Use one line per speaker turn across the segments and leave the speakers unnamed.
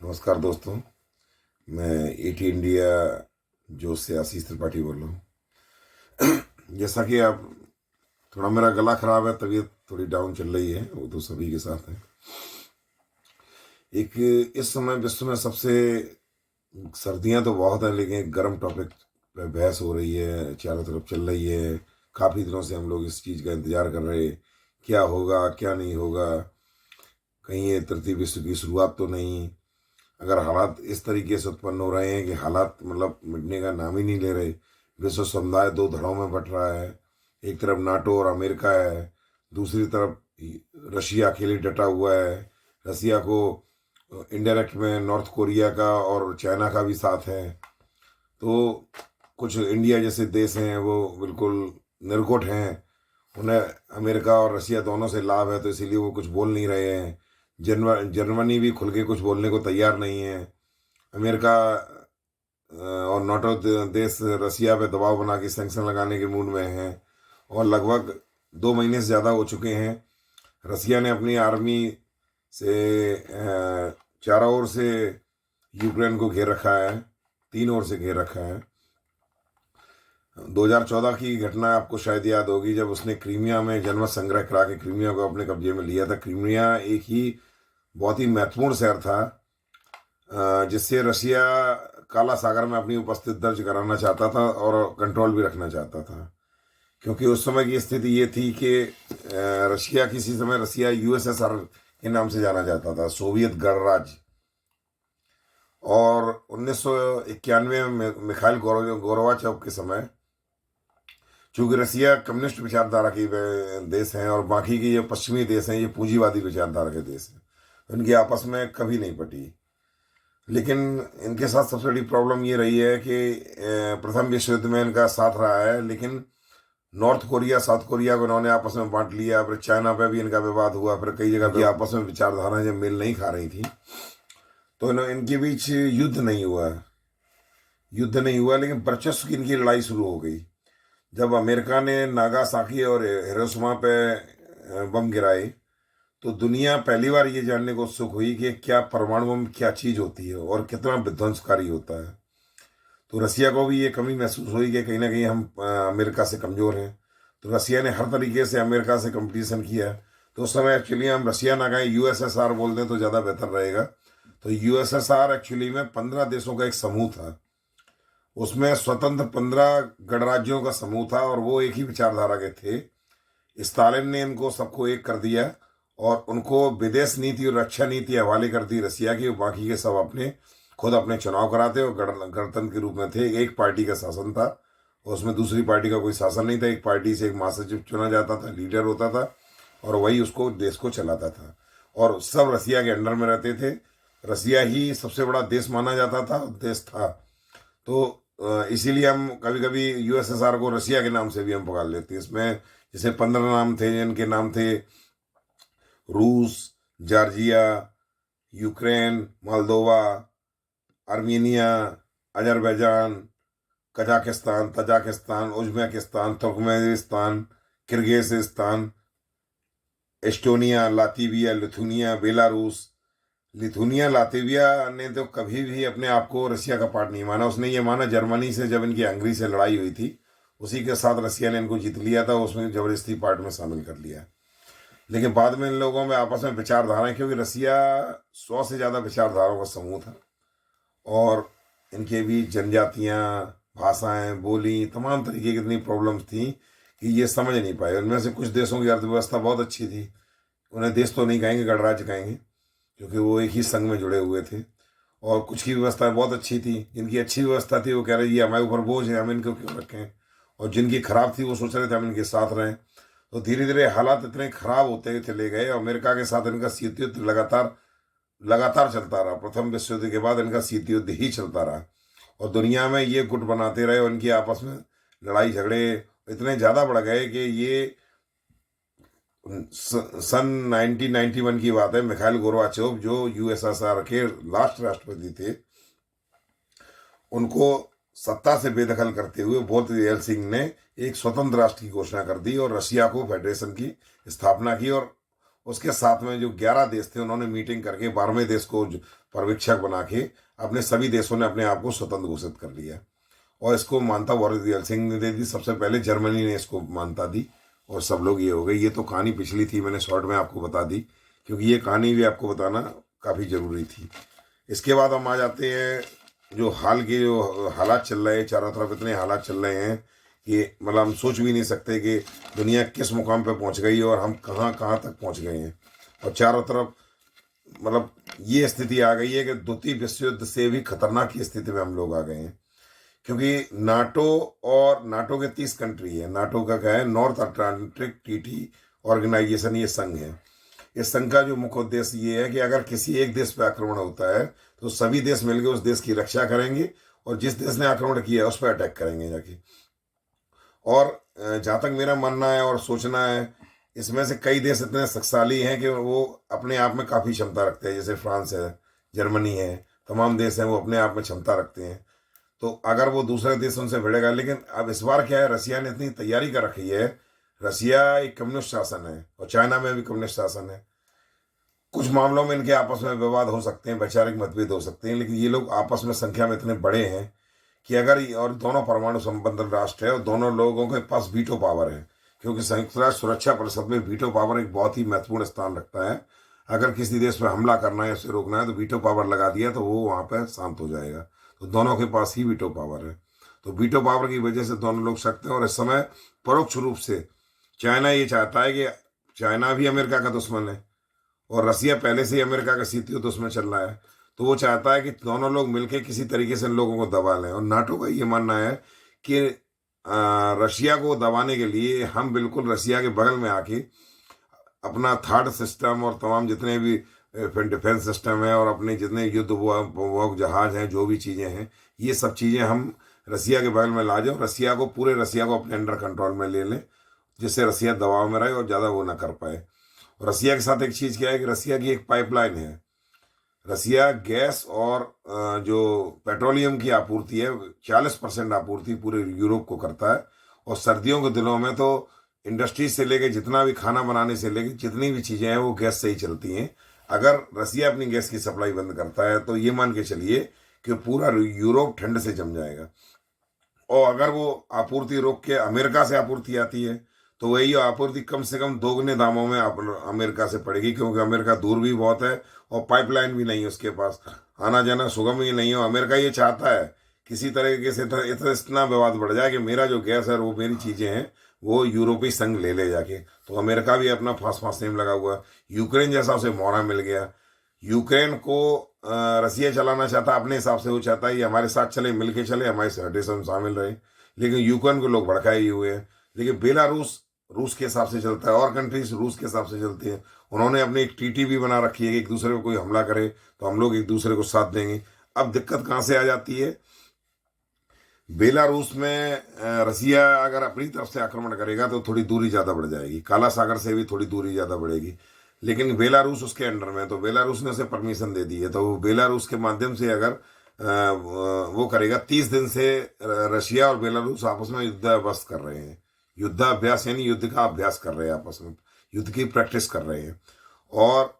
नमस्कार दोस्तों। मैं एटी इंडिया जोश से आशीष त्रिपाठी बोल रहा हूँ। जैसा कि आप, थोड़ा मेरा गला खराब है, तबीयत थोड़ी डाउन चल रही है, वो तो सभी के साथ है। एक इस समय विश्व में सबसे, सर्दियां तो बहुत हैं लेकिन एक गर्म टॉपिक पे बहस हो रही है, चारों तरफ चल रही है। काफ़ी दिनों से हम लोग इस चीज़ का इंतजार कर रहे हैं, क्या होगा क्या नहीं होगा, कहीं ये तृतीय विश्व की शुरुआत तो नहीं। अगर हालात इस तरीके से उत्पन्न हो रहे हैं कि हालात मतलब मिटने का नाम ही नहीं ले रहे, विश्व समुदाय दो धड़ों में बंट रहा है। एक तरफ नाटो और अमेरिका है, दूसरी तरफ रशिया अकेले डटा हुआ है। रसिया को इनडायरेक्ट में नॉर्थ कोरिया का और चाइना का भी साथ है। तो कुछ इंडिया जैसे देश हैं वो बिल्कुल निर्गुट हैं, उन्हें अमेरिका और रसिया दोनों से लाभ है, तो इसीलिए वो कुछ बोल नहीं रहे हैं। जर्मनी भी खुल के कुछ बोलने को तैयार नहीं है। अमेरिका और नाटो देश रसिया पे दबाव बना के सैंक्शन लगाने के मूड में हैं, और लगभग 2 महीने से ज़्यादा हो चुके हैं। रसिया ने अपनी आर्मी से चारों ओर से यूक्रेन को घेर रखा है, 3 ओर से घेर रखा है। 2014 की घटना आपको शायद याद होगी, जब उसने क्रीमिया में जनमत संग्रह करा के क्रीमिया को अपने कब्जे में लिया था। क्रीमिया एक ही बहुत ही महत्वपूर्ण शहर था जिससे रशिया काला सागर में अपनी उपस्थिति दर्ज कराना चाहता था और कंट्रोल भी रखना चाहता था, क्योंकि उस समय की स्थिति ये थी कि रशिया किसी समय रशिया यूएसएसआर के नाम से जाना जाता था, सोवियत गणराज्य। और 1991 में मिखाइल गोरबाचोव के समय, चूँकि रसिया कम्युनिस्ट विचारधारा की देश हैं और बाकी के ये पश्चिमी देश हैं ये पूंजीवादी विचारधारा के देश हैं, उनकी आपस में कभी नहीं पटी। लेकिन इनके साथ सबसे बड़ी प्रॉब्लम ये रही है कि प्रथम विश्व युद्ध में इनका साथ रहा है, लेकिन नॉर्थ कोरिया साउथ कोरिया को इन्होंने आपस में बांट लिया। फिर चाइना पे भी इनका विवाद हुआ, फिर कई जगह भी आपस में विचारधाराएं जब मेल नहीं खा रही थी तो इनके बीच युद्ध नहीं हुआ, लेकिन वर्चस्व की इनकी लड़ाई शुरू हो गई। जब अमेरिका ने नागासाकी और हिरोशिमा पे बम गिराए तो दुनिया पहली बार ये जानने को उत्सुक हुई कि क्या परमाणु बम क्या चीज़ होती है और कितना विध्वंसकारी होता है। तो रसिया को भी ये कमी महसूस हुई कि कहीं ना कहीं हम अमेरिका से कमज़ोर हैं। तो रसिया ने हर तरीके से अमेरिका से कंपटीशन किया। तो उस समय एक्चुअली हम रसिया ना कहें यूएसएसआर बोल दें तो ज़्यादा बेहतर रहेगा। तो यूएसएसआर एक्चुअली में 15 देशों का एक समूह था, उसमें स्वतंत्र 15 गणराज्यों का समूह था और वो एक ही विचारधारा के थे। स्टालिन ने इनको सबको एक कर दिया और उनको विदेश नीति और रक्षा नीति हवाले कर दी रसिया की, बाकी के सब खुद अपने चुनाव कराते और गणतंत्र के रूप में थे। एक पार्टी का शासन था, उसमें दूसरी पार्टी का कोई शासन नहीं था। एक पार्टी से एक महासचिव चुना जाता था, लीडर होता था, और वही उसको देश को चलाता था, और सब रसिया के अंडर में रहते थे। रसिया ही सबसे बड़ा देश माना जाता था, देश था। तो इसीलिए हम कभी कभी यूएसएसआर को रसिया के नाम से भी हम पुकार लेते हैं। इसमें जैसे 15 नाम थे, जिनके नाम थे रूस, Georgia, Ukraine, Moldova, Armenia, Azerbaijan, Kazakhstan, Tajikistan, Uzbekistan, Turkmenistan, Kyrgyzstan, Estonia, Latvia, Lithuania, Belarus. Lithuania Latvia ने तो कभी भी अपने आप को रसिया का पार्ट नहीं माना। उसने ये माना जर्मनी से, जब इनकी हंगरी से लड़ाई हुई थी उसी के साथ रसिया ने इनको जीत लिया था, उसमें जबरदस्ती पार्ट में शामिल कर लिया। लेकिन बाद में इन लोगों में आपस में विचारधाराएं, क्योंकि रसिया 100 से ज़्यादा विचारधाराओं का समूह था और इनके बीच जनजातियाँ, भाषाएं, बोली, तमाम तरीके की इतनी प्रॉब्लम्स थी कि ये समझ नहीं पाए। उनमें से कुछ देशों की अर्थव्यवस्था बहुत अच्छी थी, उन्हें देश तो नहीं कहेंगे, गणराज्य कहेंगे, क्योंकि वो एक ही संघ में जुड़े हुए थे। और कुछ की व्यवस्था बहुत अच्छी थी, जिनकी अच्छी व्यवस्था थी वो कह रहे ये हमारे ऊपर बोझ है, हम इनको क्यों रखें, और जिनकी खराब थी वो सोच रहे थे हम इनके साथ रहें। तो धीरे धीरे हालात इतने खराब होते चले गए। अमेरिका के साथ इनका शीत युद्ध लगातार चलता रहा। प्रथम विश्व युद्ध के बाद इनका शीत युद्ध ही चलता रहा और दुनिया में ये गुट बनाते रहे और इनकी आपस में लड़ाई झगड़े इतने ज़्यादा बढ़ गए कि ये सन 1991 की बात है। मिखाइल गोरबाचोव जो यूएसएसआर के लास्ट राष्ट्रपति थे, उनको सत्ता से बेदखल करते हुए बोरिस येल्सिन ने एक स्वतंत्र राष्ट्र की घोषणा कर दी और रशिया को फेडरेशन की स्थापना की। और उसके साथ में जो 11 देश थे उन्होंने मीटिंग करके 12वें देश को पर्यवेक्षक बना के अपने सभी देशों ने अपने आप को स्वतंत्र घोषित कर लिया। और इसको मानता बोरिस येल्सिन ने दे दी, सबसे पहले जर्मनी ने इसको मानता दी और सब लोग ये हो गए। ये तो कहानी पिछली थी, मैंने शॉर्ट में आपको बता दी, क्योंकि ये कहानी भी आपको बताना काफ़ी ज़रूरी थी। इसके बाद हम आ जाते हैं जो हाल के जो हालात चल रहे हैं, चारों तरफ इतने हालात चल रहे हैं कि मतलब हम सोच भी नहीं सकते कि दुनिया किस मुकाम पे पहुंच गई और हम कहाँ कहाँ तक पहुंच गए हैं। और चारों तरफ मतलब ये स्थिति आ गई है कि द्वितीय विश्व युद्ध से भी खतरनाक की स्थिति में हम लोग आ गए हैं, क्योंकि नाटो के 30 कंट्री है। नाटो का क्या है, नॉर्थ अटलांटिक ट्रीटी ऑर्गेनाइजेशन, ये संघ है। इस संघ का जो मुख्य उद्देश्य ये है कि अगर किसी एक देश पर आक्रमण होता है तो सभी देश मिलकर उस देश की रक्षा करेंगे और जिस देश ने आक्रमण किया है उस पर अटैक करेंगे जाके। और जहाँ तक मेरा मानना है और सोचना है, इसमें से कई देश इतने शक्तिशाली हैं कि वो अपने आप में काफ़ी क्षमता रखते हैं, जैसे फ्रांस है, जर्मनी है, तमाम देश हैं वो अपने आप में क्षमता रखते हैं। तो अगर वो दूसरे देश उनसे भिड़ेगा, लेकिन अब इस बार क्या है, रसिया ने इतनी तैयारी कर रखी है। रसिया एक कम्युनिस्ट शासन है और चाइना में भी कम्युनिस्ट शासन है। कुछ मामलों में इनके आपस में विवाद हो सकते हैं, वैचारिक मतभेद हो सकते हैं, लेकिन ये लोग आपस में संख्या में इतने बड़े हैं कि और दोनों परमाणु संबंधित राष्ट्र है और दोनों लोगों के पास वीटो पावर है, क्योंकि संयुक्त राष्ट्र सुरक्षा परिषद में वीटो पावर एक बहुत ही महत्वपूर्ण स्थान रखता है। अगर किसी देश पर हमला करना है, उसे रोकना है, तो वीटो पावर लगा दिया तो वो वहाँ पर शांत हो जाएगा। तो दोनों के पास ही वीटो पावर है। तो वीटो पावर की वजह से दोनों लोग सख्त हैं। और इस समय परोक्ष रूप से चाइना ये चाहता है कि चाइना भी अमेरिका का दुश्मन है और रसिया पहले से ही अमेरिका का शीतयुद्ध दुश्मन चल रहा है, तो वो चाहता है कि दोनों लोग मिलकर किसी तरीके से इन लोगों को दबा लें। और नाटो का ये मानना है कि रशिया को दबाने के लिए हम बिल्कुल रशिया के बगल में आके अपना थर्ड सिस्टम और तमाम जितने भी डिफेंस सिस्टम है और अपने जितने युद्ध वो जहाज हैं, जो भी चीज़ें हैं, ये सब चीज़ें हम रसिया के बगल में ला जाओ, रसिया को पूरे रसिया को अपने अंडर कंट्रोल में ले लें, जिससे रसिया दबाव में रहे और ज़्यादा वो ना कर पाए। रसिया के साथ एक चीज़ क्या है कि रसिया की एक पाइपलाइन है। रसिया गैस और जो पेट्रोलियम की आपूर्ति है, 40% आपूर्ति पूरे यूरोप को करता है। और सर्दियों के दिनों में तो इंडस्ट्री से लेके जितना भी खाना बनाने से लेके जितनी भी चीज़ें हैं वो गैस से ही चलती हैं। अगर रसिया अपनी गैस की सप्लाई बंद करता है तो ये मान के चलिए कि पूरा यूरोप ठंड से जम जाएगा। और अगर वो आपूर्ति रोक के अमेरिका से आपूर्ति आती है तो वही आपूर्ति कम से कम दोगुने दामों में अमेरिका से पड़ेगी, क्योंकि अमेरिका दूर भी बहुत है और पाइपलाइन भी नहीं है उसके पास, आना जाना सुगम ही नहीं हो। अमेरिका ये चाहता है किसी तरीके से इतना विवाद बढ़ जाए कि मेरा जो गैस है, वो मेरी चीज़ें हैं, वो यूरोपीय संघ ले ले जाके। तो अमेरिका भी अपना फांस फांसने में लगा हुआ। यूक्रेन जैसा उसे मौका मिल गया। यूक्रेन को रसिया चलाना चाहता अपने हिसाब से, वो चाहता है ये हमारे साथ चले, मिल के चले, हमारे फेडरेशन में शामिल रहे, लेकिन यूक्रेन को लोग भड़काए ही हुए हैं। लेकिन बेलारूस रूस के हिसाब से चलता है और कंट्रीज रूस के हिसाब से चलती हैं। उन्होंने अपनी एक टीटी भी बना रखी है कि एक दूसरे को कोई हमला करे तो हम लोग एक दूसरे को साथ देंगे। अब दिक्कत कहाँ से आ जाती है, बेलारूस में रसिया अगर अपनी तरफ से आक्रमण करेगा तो थोड़ी दूरी ज़्यादा बढ़ जाएगी, काला सागर से भी थोड़ी दूरी ज़्यादा बढ़ेगी, लेकिन बेलारूस उसके अंडर में है तो बेलारूस ने उसे परमिशन दे दी है। तो बेलारूस के माध्यम से अगर वो करेगा, 30 दिन से रशिया और बेलारूस आपस में युद्धाभ्यास कर रहे हैं। युद्धाभ्यास यानी युद्ध का अभ्यास कर रहे हैं, आपस में युद्ध की प्रैक्टिस कर रहे हैं। और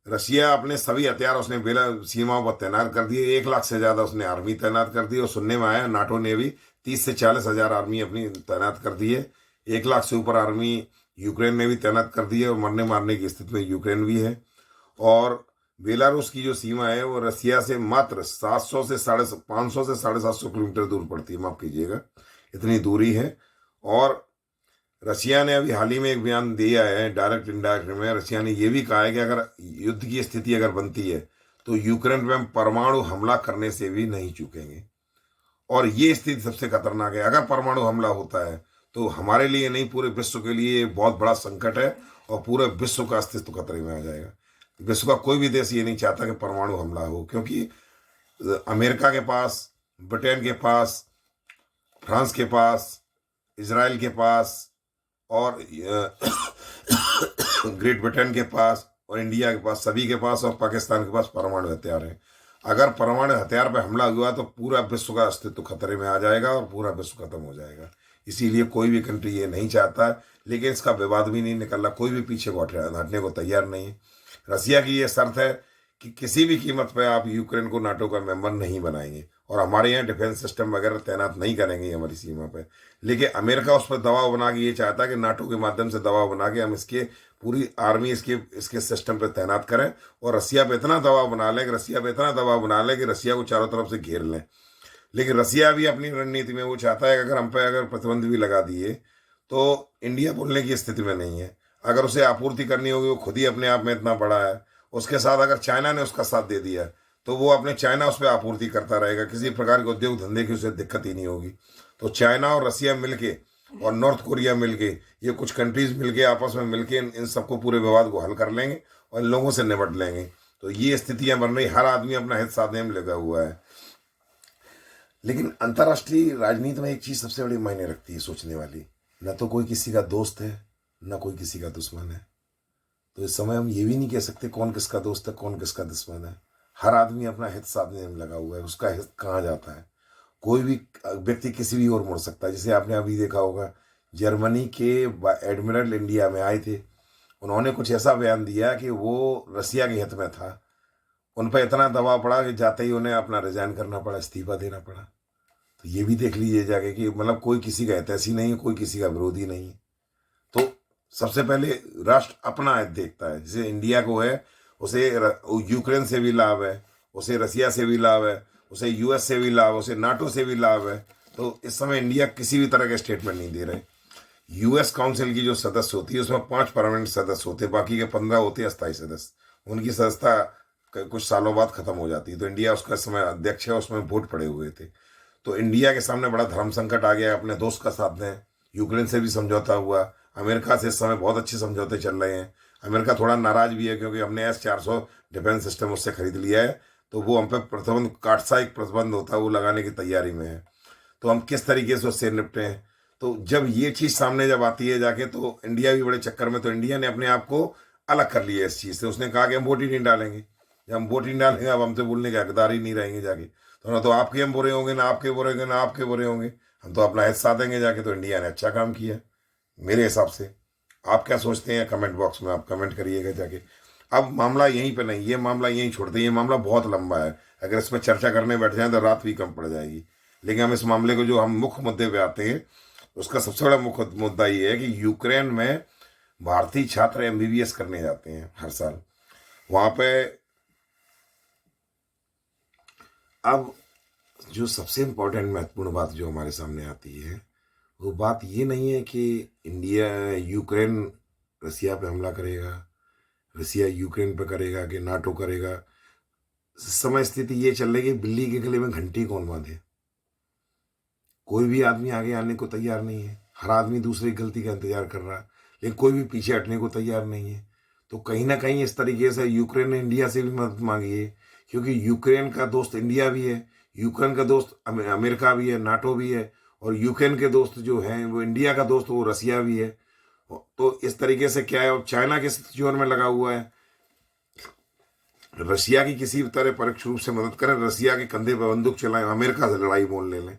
रशिया अपने सभी हथियार उसने बेला सीमाओं पर तैनात कर दिए। 1 लाख से ज़्यादा उसने आर्मी तैनात कर दी। और सुनने में आया नाटो ने भी 30 से 40 हज़ार आर्मी अपनी तैनात कर दी है। 1 लाख से ऊपर आर्मी यूक्रेन ने भी तैनात कर दी है और मरने मारने की स्थिति में यूक्रेन भी है। और बेलारूस की जो सीमा है वो रसिया से मात्र 500 से 750 किलोमीटर दूर पड़ती है, माफ़ कीजिएगा, इतनी दूरी है। और रशिया ने अभी हाल ही में एक बयान दिया है, डायरेक्ट इनडायरेक्ट में रशिया ने यह भी कहा है कि अगर युद्ध की स्थिति अगर बनती है तो यूक्रेन पर हम परमाणु हमला करने से भी नहीं चूकेंगे। और ये स्थिति सबसे खतरनाक है। अगर परमाणु हमला होता है तो हमारे लिए नहीं, पूरे विश्व के लिए बहुत बड़ा संकट है और पूरे विश्व का अस्तित्व खतरे में आ जाएगा। विश्व का कोई भी देश ये नहीं चाहता कि परमाणु हमला हो, क्योंकि अमेरिका के पास, ब्रिटेन के पास, फ्रांस के पास, इजराइल के पास और ग्रेट ब्रिटेन के पास और इंडिया के पास, सभी के पास और पाकिस्तान के पास परमाणु हथियार हैं। अगर परमाणु हथियार पर हमला हुआ तो पूरा विश्व का अस्तित्व खतरे में आ जाएगा और पूरा विश्व खत्म हो जाएगा। इसीलिए कोई भी कंट्री ये नहीं चाहता, लेकिन इसका विवाद भी नहीं निकल रहा, कोई भी पीछे को हटने को तैयार नहीं है। रसिया की ये शर्त है कि किसी भी कीमत पे आप यूक्रेन को नाटो का मेंबर नहीं बनाएंगे और हमारे यहाँ डिफेंस सिस्टम वगैरह तैनात नहीं करेंगे हमारी सीमा पे। लेकिन अमेरिका उस पर दबाव बना के ये चाहता है कि नाटो के माध्यम से दबाव बना के हम इसके पूरी आर्मी इसके इसके सिस्टम पे तैनात करें और रसिया पे इतना दबाव बना लें कि रसिया पे इतना दबाव बना लें कि रसिया को चारों तरफ से घेर लें। लेकिन रसिया भी अपनी रणनीति में वो चाहता है कि अगर हम पे अगर प्रतिबंध भी लगा दिए तो इंडिया बोलने की स्थिति में नहीं है। अगर उसे आपूर्ति करनी होगी, वो खुद ही अपने आप में इतना बड़ा है। उसके साथ अगर चाइना ने उसका साथ दे दिया तो वो अपने चाइना उस पर आपूर्ति करता रहेगा, किसी प्रकार के उद्योग धंधे की उसे दिक्कत ही नहीं होगी। तो चाइना और रसिया मिलके और नॉर्थ कोरिया मिलके, ये कुछ कंट्रीज मिलके आपस में मिलके इन सबको पूरे विवाद को हल कर लेंगे और इन लोगों से निपट लेंगे। तो ये स्थितियां बन रही, हर आदमी अपना हित साधने में लगा हुआ है। लेकिन अंतर्राष्ट्रीय राजनीति में एक चीज सबसे बड़ी मायने रखती है सोचने वाली, न तो कोई किसी का दोस्त है न कोई किसी का दुश्मन है। तो इस समय हम ये भी नहीं कह सकते कौन किसका दोस्त है कौन किसका दुश्मन है। हर आदमी अपना हित साधने में लगा हुआ है, उसका हित कहाँ जाता है। कोई भी व्यक्ति किसी भी ओर मुड़ सकता है। जैसे आपने अभी देखा होगा, जर्मनी के एडमिरल इंडिया में आए थे, उन्होंने कुछ ऐसा बयान दिया कि वो रसिया के हित में था। उन पर इतना दबाव पड़ा कि जाते ही उन्हें अपना रिजाइन करना पड़ा, इस्तीफा देना पड़ा। तो ये भी देख लीजिए जाके कि मतलब कोई किसी का हितैषी नहीं है, कोई किसी का विरोधी नहीं है। तो सबसे पहले राष्ट्र अपना हित देखता है। जैसे इंडिया को है, उसे यूक्रेन से भी लाभ है, उसे रसिया से भी लाभ है, उसे यूएस से भी लाभ, उसे नाटो से भी लाभ है। तो इस समय इंडिया किसी भी तरह का स्टेटमेंट नहीं दे रहे। यूएस काउंसिल की जो सदस्य होती है उसमें 5 परमानेंट सदस्य होते हैं, बाकी के 15 होते हैं अस्थायी सदस्य। उनकी सदस्यता कुछ सालों बाद खत्म हो जाती है। तो इंडिया उसका समय अध्यक्ष है, उसमें वोट पड़े हुए थे। तो इंडिया के सामने बड़ा धर्म संकट आ गया। अपने दोस्त का साथ दें, यूक्रेन से भी समझौता हुआ, अमेरिका से इस समय बहुत अच्छे समझौते चल रहे हैं। अमेरिका थोड़ा नाराज भी है क्योंकि हमने S-400 डिफेंस सिस्टम उससे खरीद लिया है, तो वो हम पे प्रतिबंध, काटसाइक प्रतिबंध होता है, वो लगाने की तैयारी में है। तो हम किस तरीके से उससे निपटे हैं। तो जब ये चीज़ सामने जब आती है जाके, तो इंडिया भी बड़े चक्कर में। तो इंडिया ने अपने आप को अलग कर लिया इस चीज़ से। उसने कहा कि हम वोट ही नहीं डालेंगे। जब हम वोट ही नहीं डालेंगे, अब हमसे बोलने के हकदार ही नहीं रहेंगे जाके। तो ना तो आपके हम बुरे होंगे, ना आपके बुरे होंगे, ना आपके बुरे होंगे, हम तो अपना हिस्सा देंगे जाके। तो इंडिया ने अच्छा काम किया मेरे हिसाब से। आप क्या सोचते हैं कमेंट बॉक्स में आप कमेंट करिएगा जाके। अब मामला यहीं पे नहीं, ये मामला यहीं छोड़ते हैं। ये मामला बहुत लंबा है, अगर इसमें चर्चा करने बैठ जाएं तो रात भी कम पड़ जाएगी। लेकिन हम इस मामले को, जो हम मुख्य मुद्दे पे आते हैं, उसका सबसे बड़ा मुख्य मुद्दा ये है कि यूक्रेन में भारतीय छात्र MBBS करने जाते हैं हर साल वहाँ पे। अब जो सबसे इम्पोर्टेंट महत्वपूर्ण बात जो हमारे सामने आती है, वो बात ये नहीं है कि इंडिया यूक्रेन रसिया पे हमला करेगा, रसिया यूक्रेन पे करेगा, कि नाटो करेगा। समय स्थिति ये चल रही है, बिल्ली के गले में घंटी कौन बांधे। कोई भी आदमी आगे आने को तैयार नहीं है। हर आदमी दूसरे की गलती का इंतजार कर रहा है, लेकिन कोई भी पीछे हटने को तैयार नहीं है। तो कहीं ना कहीं इस तरीके से यूक्रेन ने इंडिया से भी मदद मांगी है, क्योंकि यूक्रेन का दोस्त इंडिया भी है, यूक्रेन का दोस्त अमेरिका भी है, नाटो भी है, और यूक्रेन के दोस्त जो हैं वो इंडिया का दोस्त वो रसिया भी है। तो इस तरीके से क्या है, चाइना किस जोर में लगा हुआ है, रसिया की किसी भी तरह परोक्ष रूप से मदद करें, रसिया के कंधे पर बंदूक चलाएं, अमेरिका से लड़ाई मोल ले लें।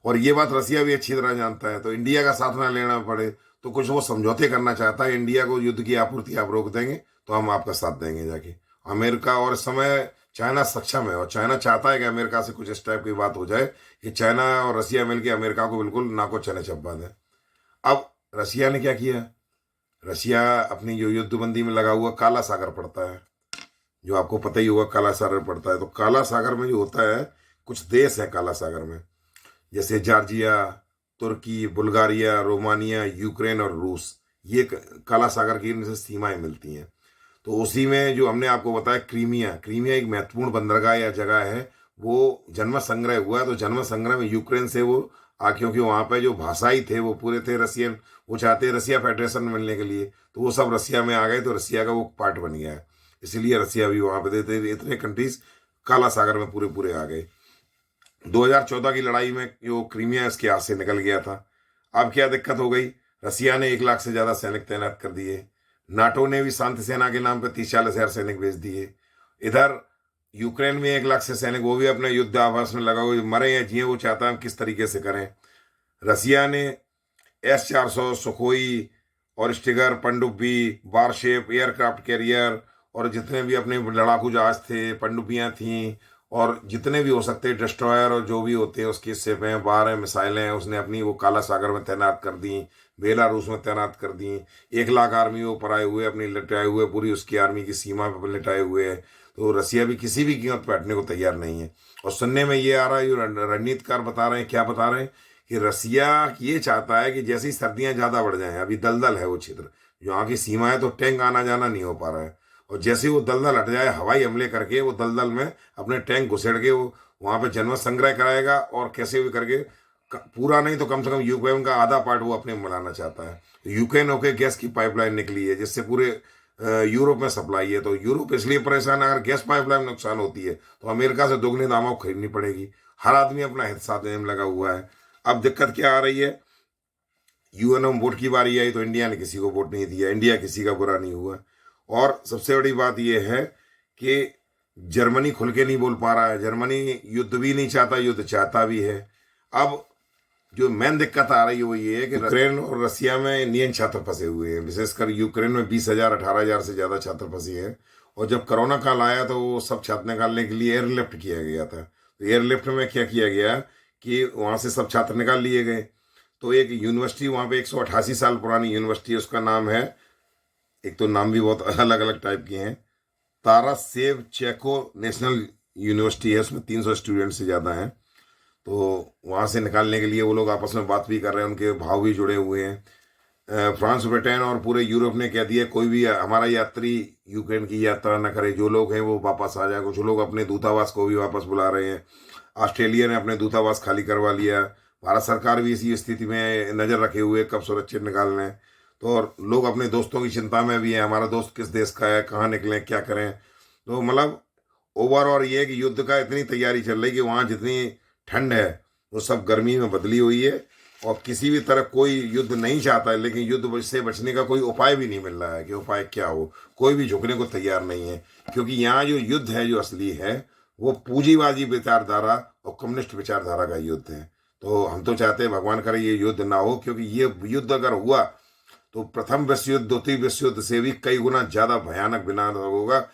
और ये बात रसिया भी अच्छी तरह जानता है। तो इंडिया का साथ ना लेना पड़े, तो कुछ वो समझौते करना चाहता है। इंडिया को युद्ध की आपूर्ति आप रोक देंगे तो हम आपका साथ देंगे जाके। अमेरिका और इस समय चाइना सक्षम है, और चाइना चाहता है कि अमेरिका से कुछ इस टाइप की बात हो जाए कि चाइना और रसिया मिलकर अमेरिका को बिल्कुल नाको चने चब्बा दें। अब रसिया ने क्या किया, रसिया अपनी जो युद्धबंदी में लगा हुआ, काला सागर पड़ता है, जो आपको पता ही होगा काला सागर पड़ता है। तो काला सागर में जो होता है, कुछ देश है काला सागर में, जैसे जॉर्जिया, तुर्की, बुल्गारिया, रोमानिया, यूक्रेन और रूस, ये काला सागर की इनसे सीमाएं मिलती हैं। तो उसी में जो हमने आपको बताया, क्रीमिया, क्रीमिया एक महत्वपूर्ण बंदरगाह या जगह है, वो जन्म संग्रह हुआ है। तो जन्म संग्रह में यूक्रेन से वो क्योंकि वहाँ पे जो भाषाई थे वो पूरे थे रसियन, वो चाहते रसिया फेडरेशन में मिलने के लिए, तो वो सब रसिया में आ गए। तो रसिया का वो पार्ट बन गया है, इसीलिए रसिया भी वहाँ पे देते। इतने कंट्रीज काला सागर में पूरे पूरे आ गए। 2014 की लड़ाई में जो क्रीमिया इसके हाथ से निकल गया था। अब क्या दिक्कत हो गई, रसिया ने 1 लाख से ज़्यादा सैनिक तैनात कर दिए, नाटो ने भी शांति सेना के नाम पर 30-40 हज़ार सैनिक भेज दिए। इधर यूक्रेन में 1 लाख से सैनिक, वो भी अपने युद्ध आभास में लगा हुए, मरे या जिए वो चाहता है हम किस तरीके से करें। रसिया ने S-400, सुखोई और स्टिगर, पनडुब्बी, वारशेप, एयरक्राफ्ट कैरियर और जितने भी अपने लड़ाकू जहाज थे, पनडुब्बियां थीं, और जितने भी हो सकते डिस्ट्रॉयर और जो भी होते हैं उसके हिस्से में, 12 मिसाइलें उसने अपनी वो काला सागर में तैनात कर दी, बेलारूस में तैनात कर दी। 1 लाख आर्मी वो ऊपर आए हुए, अपनी लटाए हुए, पूरी उसकी आर्मी की सीमा पर लटाए हुए है। तो रसिया भी किसी भी कीमत पर हटने को तैयार नहीं है। और सुनने में ये आ रहा है, ये रणनीतिकार बता रहे हैं, क्या बता रहे हैं, कि रसिया ये चाहता है कि जैसी सर्दियां ज़्यादा बढ़ जाएं, अभी दलदल है वो क्षेत्र, यहाँ की सीमा है, तो टैंक आना जाना नहीं हो पा रहा है, और जैसे ही वो दलदल हट जाए, हवाई हमले करके वो दलदल में अपने टैंक घुसेड़ के वो वहाँ पे जनमत संग्रह कराएगा, और कैसे भी करके पूरा नहीं तो कम से कम यूक्रेन का आधा पार्ट वो अपने में मिलाना चाहता है। यूक्रेन होके गैस की पाइपलाइन निकली है जिससे पूरे यूरोप में सप्लाई है, तो यूरोप इसलिए परेशान है। अगर गैस पाइपलाइन नुकसान होती है तो अमेरिका से दोगुनी दामों खरीदनी पड़ेगी। हर आदमी अपना हित साथ देने में लगा हुआ है। अब दिक्कत क्या आ रही है, यूएनओ में वोट की बारी आई तो इंडिया ने किसी को वोट नहीं दिया, इंडिया किसी का बुरा नहीं हुआ। और सबसे बड़ी बात यह है कि जर्मनी खुल के नहीं बोल पा रहा है, जर्मनी युद्ध भी नहीं चाहता, युद्ध चाहता भी है। अब जो मेन दिक्कत आ रही है वो ये है कि यूक्रेन और रसिया में इंडियन छात्र फंसे हुए हैं, विशेषकर यूक्रेन में 20,000 18,000 से ज़्यादा छात्र फंसे हैं। और जब कोरोना काल आया तो वो सब छात्र निकालने के लिए एयरलिफ्ट किया गया था। तो एयरलिफ्ट में क्या किया गया कि वहाँ से सब छात्र निकाल लिए गए। तो एक यूनिवर्सिटी वहाँ पे 188 साल पुरानी यूनिवर्सिटी है, उसका नाम है, एक तो नाम भी बहुत अलग अलग टाइप के हैं, तारासेव चेको नेशनल यूनिवर्सिटी है, उसमें 300 स्टूडेंट से ज़्यादा हैं। तो वहाँ से निकालने के लिए वो लोग आपस में बात भी कर रहे हैं, उनके भाव भी जुड़े हुए हैं। फ्रांस, ब्रिटेन और पूरे यूरोप ने कह दिया कोई भी हमारा यात्री यूक्रेन की यात्रा न करे, जो लोग हैं वो वापस आ जाए। कुछ लोग अपने दूतावास को भी वापस बुला रहे हैं। ऑस्ट्रेलिया ने अपने दूतावास खाली करवा लिया। भारत सरकार भी इसी स्थिति में नज़र रखे हुए कब सुरक्षित निकालना है। तो और लोग अपने दोस्तों की चिंता में भी हैं, हमारा दोस्त किस देश का है, कहाँ निकलें, क्या करें। तो मतलब ओवरऑल ये है कि युद्ध का इतनी तैयारी चल रही कि वहाँ जितनी ठंड है वो सब गर्मी में बदली हुई है, और किसी भी तरह कोई युद्ध नहीं चाहता है, लेकिन युद्ध से बचने का कोई उपाय भी नहीं मिल रहा है कि उपाय क्या हो। कोई भी झुकने को तैयार नहीं है, क्योंकि यहाँ जो युद्ध है जो असली है वो पूंजीवादी विचारधारा और कम्युनिस्ट विचारधारा का युद्ध है। तो हम तो चाहते हैं भगवान करे ये युद्ध ना हो, क्योंकि ये युद्ध अगर हुआ तो प्रथम विश्व युद्ध, द्वितीय विश्व युद्ध से भी कई गुना ज़्यादा भयानक विनाश होगा।